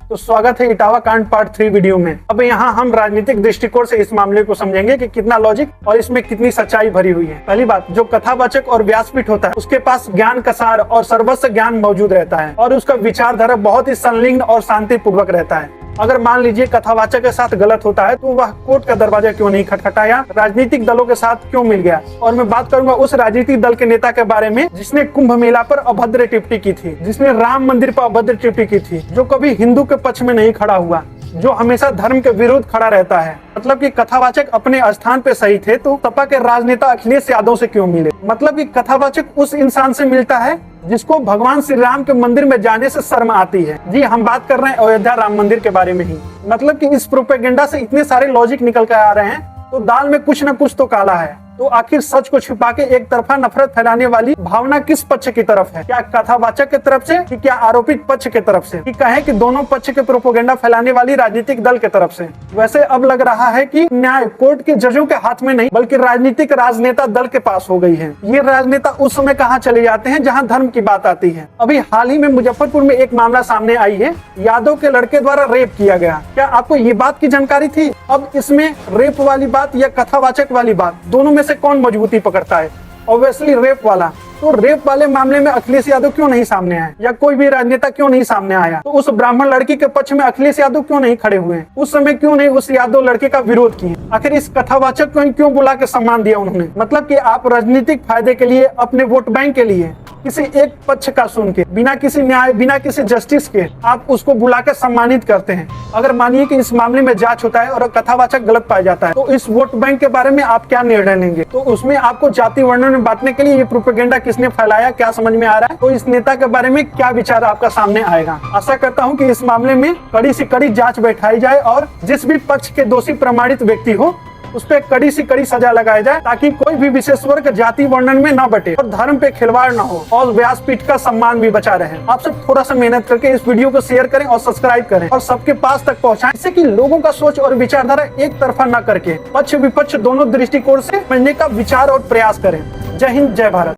तो स्वागत है इटावा कांड पार्ट 3 वीडियो में। अब यहाँ हम राजनीतिक दृष्टिकोण से इस मामले को समझेंगे कि कितना लॉजिक और इसमें कितनी सच्चाई भरी हुई है। पहली बात, जो कथावाचक और व्यासपीठ होता है उसके पास ज्ञान का सार और सर्वस्व ज्ञान मौजूद रहता है और उसका विचारधारा बहुत ही संलिग्न और शांतिपूर्वक रहता है। अगर मान लीजिए कथावाचक के साथ गलत होता है तो वह कोर्ट का दरवाजा क्यों नहीं खटखटाया, राजनीतिक दलों के साथ क्यों मिल गया। और मैं बात करूंगा उस राजनीतिक दल के नेता के बारे में जिसने कुंभ मेला पर अभद्र टिप्पणी की थी, जिसने राम मंदिर पर अभद्र टिप्पणी की थी, जो कभी हिंदू के पक्ष में नहीं खड़ा हुआ, जो हमेशा धर्म के विरुद्ध खड़ा रहता है। मतलब कि कथावाचक अपने स्थान पे सही थे तो सपा के राजनेता अखिलेश यादव से क्यों मिले। मतलब कि कथावाचक उस इंसान से मिलता है जिसको भगवान श्री राम के मंदिर में जाने से शर्म आती है। जी, हम बात कर रहे हैं अयोध्या राम मंदिर के बारे में ही। मतलब कि इस प्रोपेगेंडा से इतने सारे लॉजिक निकल कर आ रहे हैं तो दाल में कुछ न कुछ तो काला है। तो आखिर सच को छिपा के एक तरफा नफरत फैलाने वाली भावना किस पक्ष की तरफ है? क्या कथावाचक की तरफ से कि क्या आरोपित पक्ष की तरफ से, कि कहें कि दोनों पक्ष के प्रोपेगेंडा फैलाने वाली राजनीतिक दल की तरफ से? वैसे अब लग रहा है कि न्याय कोर्ट के जजों के हाथ में नहीं बल्कि राजनीतिक राजनेता दल के पास हो गई है। ये राजनेता उस समय कहाँ चले जाते हैं जहाँ धर्म की बात आती है। अभी हाल ही में मुजफ्फरपुर में एक मामला सामने आई है, यादव के लड़के द्वारा रेप किया गया। क्या आपको ये बात की जानकारी थी? अब इसमें रेप वाली बात या कथावाचक वाली बात, दोनों में से कौन मजबूती पकड़ता है? ऑब्वियसली रेप वाला। तो रेप वाले मामले में अखिलेश यादव क्यों नहीं सामने आए या कोई भी राजनेता क्यों नहीं सामने आया? तो उस ब्राह्मण लड़की के पक्ष में अखिलेश यादव क्यों नहीं खड़े हुए? उस समय क्यों नहीं उस यादव लड़के का विरोध किए? आखिर इस कथावाचक को क्यों बुला के सम्मान दिया उन्होंने? मतलब कि आप राजनीतिक फायदे के लिए, अपने वोट बैंक के लिए किसी एक पक्ष का सुन के, बिना किसी न्याय, बिना किसी जस्टिस के आप उसको बुला के सम्मानित करते हैं। अगर मानिए कि इस मामले में जांच होता है और कथावाचक गलत पाया जाता है तो इस वोट बैंक के बारे में आप क्या निर्णय लेंगे? तो उसमें आपको जाति वर्णन में बांटने के लिए ये प्रोपेगेंडा किसने फैलाया, क्या समझ में आ रहा है? तो इस नेता के बारे में क्या विचार आपका सामने आएगा? आशा करता हूँ कि इस मामले में कड़ी से कड़ी जांच बैठाई जाए और जिस भी पक्ष के दोषी प्रमाणित व्यक्ति हो उस पे कड़ी से कड़ी सजा लगाई जाए ताकि कोई भी विशेष वर्ग जाति वर्णन में न बटे और धर्म पे खिलवाड़ न हो और व्यासपीठ का सम्मान भी बचा रहे। आप सब थोड़ा सा मेहनत करके इस वीडियो को शेयर करें और सब्सक्राइब करें और सबके पास तक पहुंचाएं, जिससे कि लोगों का सोच और विचारधारा एक तरफा न करके पक्ष विपक्ष दोनों दृष्टिकोण से समझने का विचार और प्रयास करें। जय हिंद, जय भारत।